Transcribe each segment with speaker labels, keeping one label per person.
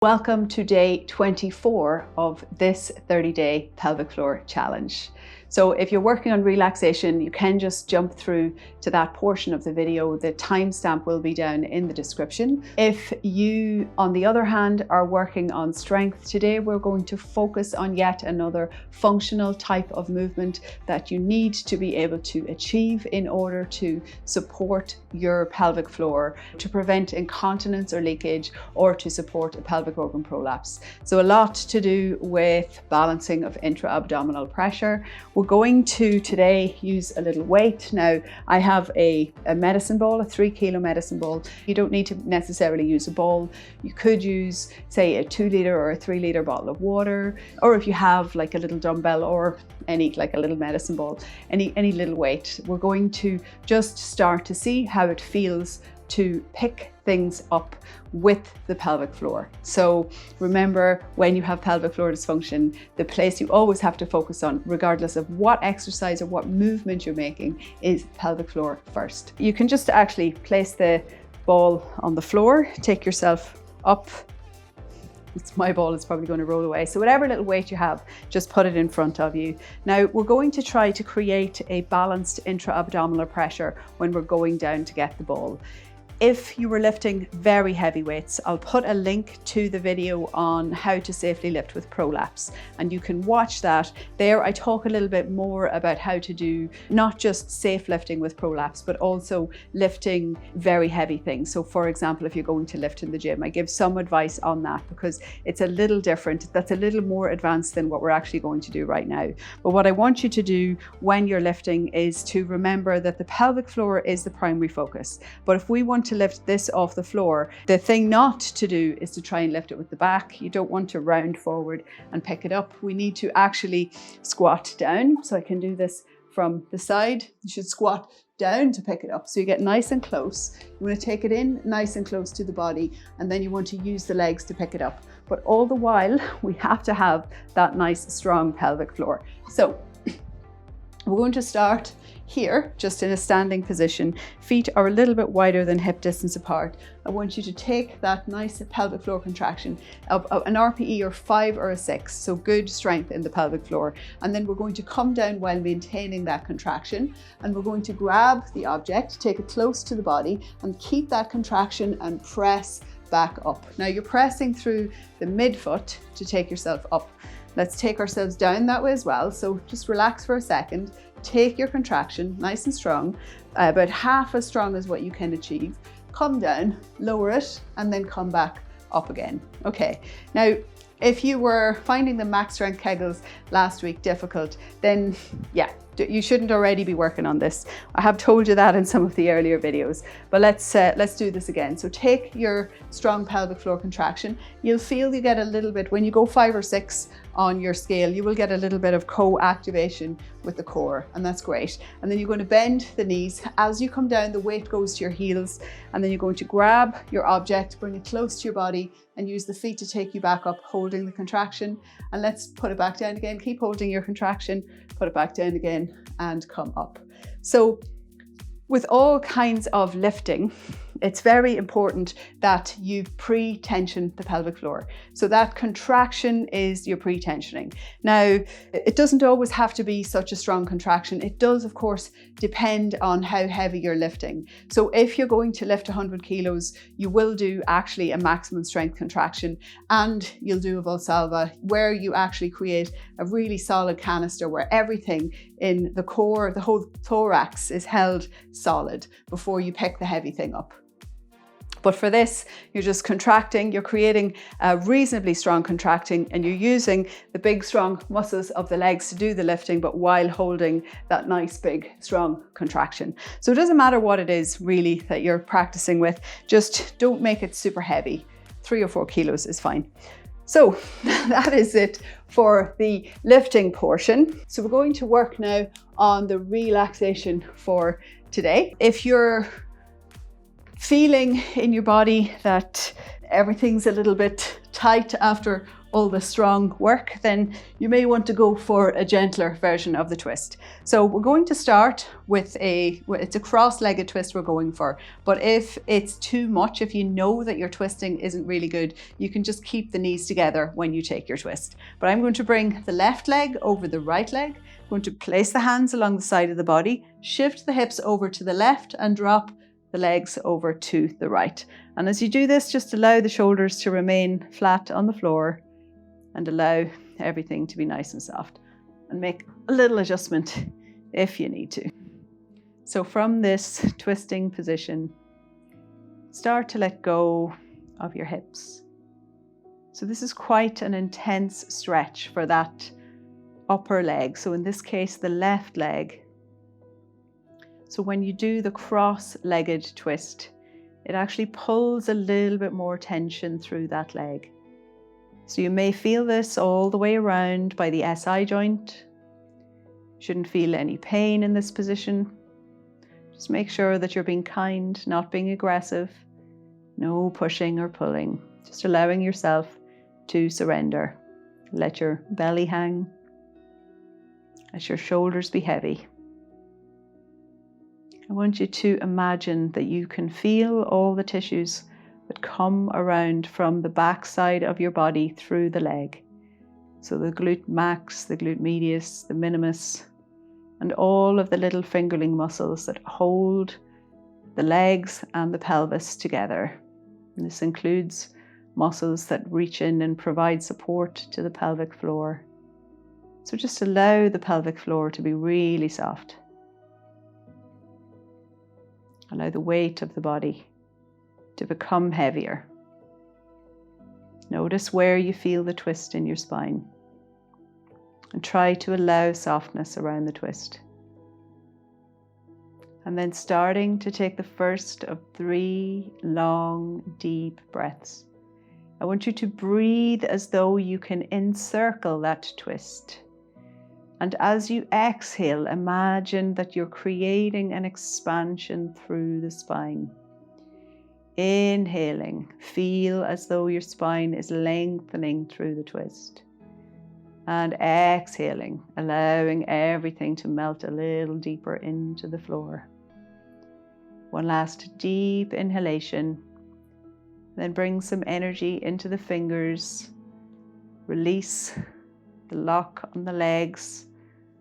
Speaker 1: Welcome to day 24 of this 30-day pelvic floor challenge. So if you're working on relaxation, you can just jump through to that portion of the video. The timestamp will be down in the description. If you, on the other hand, are working on strength, today we're going to focus on yet another functional type of movement that you need to be able to achieve in order to support your pelvic floor, to prevent incontinence or leakage, or to support a pelvic organ prolapse. So a lot to do with balancing of intra-abdominal pressure. We're going to today use a little weight. Now I have a medicine ball, a 3 kilo medicine ball. You don't need to necessarily use a ball. You could use, say, a 2 litre or a 3 litre bottle of water, or if you have like a little dumbbell or like a little medicine ball, any little weight. We're going to just start to see how it feels to pick things up with the pelvic floor. So remember, when you have pelvic floor dysfunction, the place you always have to focus on, regardless of what exercise or what movement you're making, is pelvic floor first. You can just actually place the ball on the floor, take yourself up. My ball is probably going to roll away. So whatever little weight you have, just put it in front of you. Now we're going to try to create a balanced intra-abdominal pressure when we're going down to get the ball. If you were lifting very heavy weights, I'll put a link to the video on how to safely lift with prolapse, and you can watch that. There I talk a little bit more about how to do not just safe lifting with prolapse, but also lifting very heavy things. So for example, if you're going to lift in the gym, I give some advice on that because it's a little different. That's a little more advanced than what we're actually going to do right now. But what I want you to do when you're lifting is to remember that the pelvic floor is the primary focus. But if we want to lift this off the floor, the thing not to do is to try and lift it with the back. You don't want to round forward and pick it up. We need to actually squat down. So I can do this from the side. You should squat down to pick it up. So you get nice and close. You want to take it in nice and close to the body, and then you want to use the legs to pick it up. But all the while, we have to have that nice, strong pelvic floor. So we're going to start here, just in a standing position. Feet are a little bit wider than hip distance apart. I want you to take that nice pelvic floor contraction of an RPE or 5 or a 6, so good strength in the pelvic floor. And then we're going to come down while maintaining that contraction, and we're going to grab the object, take it close to the body, and keep that contraction and press back up. Now you're pressing through the midfoot to take yourself up. Let's take ourselves down that way as well. So just relax for a second. Take your contraction nice and strong, about half as strong as what you can achieve. Come down, lower it, and then come back up again. Okay, now if you were finding the max strength Kegels last week difficult, then yeah, you shouldn't already be working on this. I have told you that in some of the earlier videos, but let's do this again. So take your strong pelvic floor contraction. You'll feel you get a little bit, when you go 5 or 6 on your scale, you will get a little bit of co-activation with the core, and that's great. And then you're going to bend the knees. As you come down, the weight goes to your heels, and then you're going to grab your object, bring it close to your body, and use the feet to take you back up, holding the contraction. And let's put it back down again. Keep holding your contraction, put it back down again, and come up. So with all kinds of lifting, it's very important that you pre-tension the pelvic floor. So that contraction is your pre-tensioning. Now, it doesn't always have to be such a strong contraction. It does, of course, depend on how heavy you're lifting. So if you're going to lift 100 kilos, you will do actually a maximum strength contraction, and you'll do a Valsalva, where you actually create a really solid canister where everything in the core, the whole thorax, is held solid before you pick the heavy thing up. But for this, you're just contracting, you're creating a reasonably strong contracting, and you're using the big strong muscles of the legs to do the lifting, but while holding that nice big strong contraction. So it doesn't matter what it is really that you're practicing with, just don't make it super heavy. 3 or 4 kilos is fine. So that is it for the lifting portion. So we're going to work now on the relaxation for today. If you're feeling in your body that everything's a little bit tight after all the strong work, then you may want to go for a gentler version of the twist. So we're going to start with it's a cross-legged twist we're going for. But if it's too much, if you know that your twisting isn't really good, you can just keep the knees together when you take your twist. But I'm going to bring the left leg over the right leg. I'm going to place the hands along the side of the body, shift the hips over to the left and drop the legs over to the right. And as you do this, just allow the shoulders to remain flat on the floor and allow everything to be nice and soft, and make a little adjustment if you need to. So from this twisting position, start to let go of your hips. So this is quite an intense stretch for that upper leg. So in this case, the left leg. So when you do the cross-legged twist, it actually pulls a little bit more tension through that leg. So you may feel this all the way around by the SI joint. Shouldn't feel any pain in this position. Just make sure that you're being kind, not being aggressive. No pushing or pulling. Just allowing yourself to surrender. Let your belly hang. Let your shoulders be heavy. I want you to imagine that you can feel all the tissues that come around from the back side of your body through the leg. So the glute max, the glute medius, the minimus, and all of the little fingerling muscles that hold the legs and the pelvis together. And this includes muscles that reach in and provide support to the pelvic floor. So just allow the pelvic floor to be really soft. Allow the weight of the body to become heavier. Notice where you feel the twist in your spine, and try to allow softness around the twist. And then starting to take the first of 3 long, deep breaths. I want you to breathe as though you can encircle that twist. And as you exhale, imagine that you're creating an expansion through the spine. Inhaling, feel as though your spine is lengthening through the twist. And exhaling, allowing everything to melt a little deeper into the floor. One last deep inhalation. Then bring some energy into the fingers. Release the lock on the legs.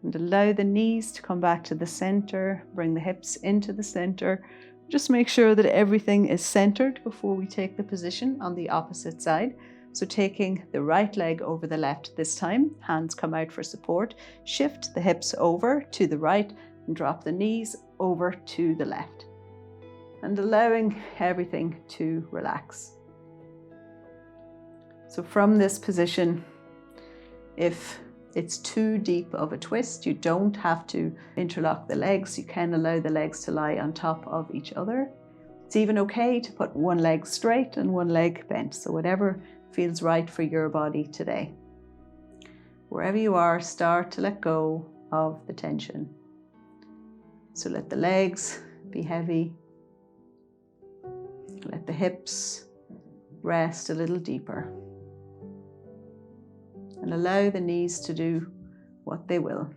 Speaker 1: And allow the knees to come back to the center. Bring the hips into the center. Just make sure that everything is centered before we take the position on the opposite side. So taking the right leg over the left this time, hands come out for support. Shift the hips over to the right and drop the knees over to the left. And allowing everything to relax. So from this position, if it's too deep of a twist, you don't have to interlock the legs. You can allow the legs to lie on top of each other. It's even okay to put one leg straight and one leg bent. So whatever feels right for your body today. Wherever you are, start to let go of the tension. So let the legs be heavy. Let the hips rest a little deeper. And allow the knees to do what they will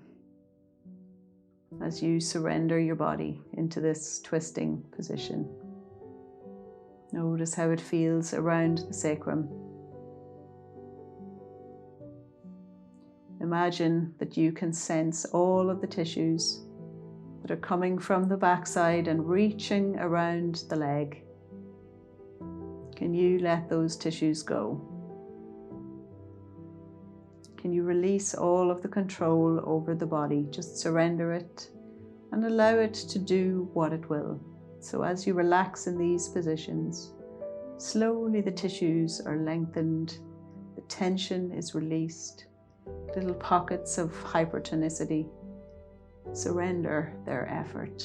Speaker 1: as you surrender your body into this twisting position. Notice how it feels around the sacrum. Imagine that you can sense all of the tissues that are coming from the backside and reaching around the leg. Can you let those tissues go? Can you release all of the control over the body? Just surrender it and allow it to do what it will. So as you relax in these positions, slowly the tissues are lengthened, the tension is released, little pockets of hypertonicity surrender their effort,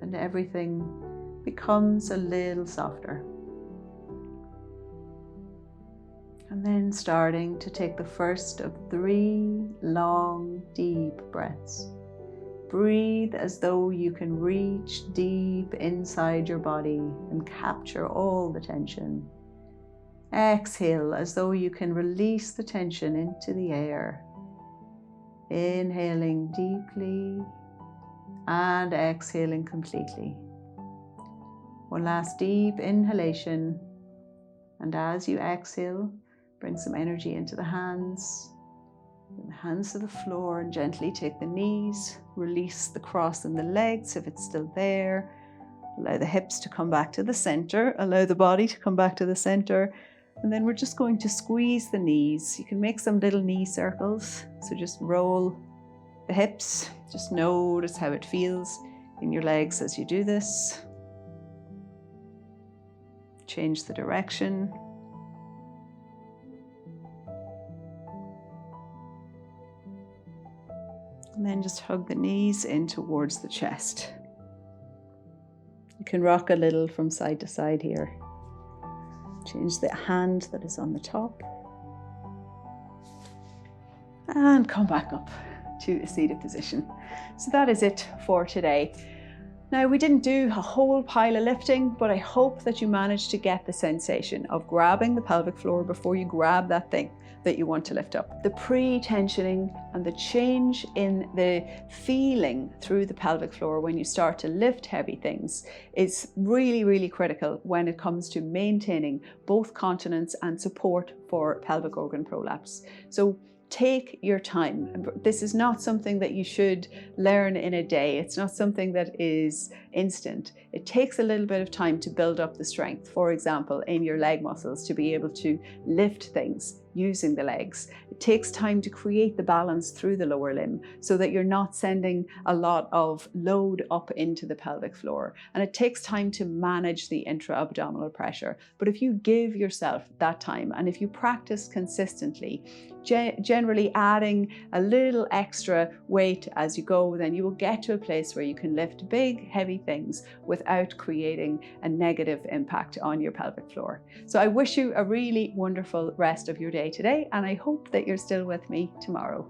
Speaker 1: and everything becomes a little softer. And then starting to take the first of 3 long, deep breaths. Breathe as though you can reach deep inside your body and capture all the tension. Exhale as though you can release the tension into the air. Inhaling deeply and exhaling completely. One last deep inhalation, and as you exhale, bring some energy into the hands. Bring the hands to the floor and gently take the knees. Release the cross in the legs if it's still there. Allow the hips to come back to the center. Allow the body to come back to the center. And then we're just going to squeeze the knees. You can make some little knee circles. So just roll the hips. Just notice how it feels in your legs as you do this. Change the direction. And then just hug the knees in towards the chest. You can rock a little from side to side here. Change the hand that is on the top. And come back up to a seated position. So that is it for today. Now, we didn't do a whole pile of lifting, but I hope that you managed to get the sensation of grabbing the pelvic floor before you grab that thing that you want to lift up. The pre-tensioning and the change in the feeling through the pelvic floor when you start to lift heavy things is really, really critical when it comes to maintaining both continence and support for pelvic organ prolapse. So take your time. This is not something that you should learn in a day. It's not something that is instant. It takes a little bit of time to build up the strength, for example, in your leg muscles to be able to lift things using the legs. It takes time to create the balance through the lower limb so that you're not sending a lot of load up into the pelvic floor. And it takes time to manage the intra-abdominal pressure. But if you give yourself that time and if you practice consistently, generally adding a little extra weight as you go, then you will get to a place where you can lift big, heavy things without creating a negative impact on your pelvic floor. So I wish you a really wonderful rest of your day today, and I hope that you're still with me tomorrow.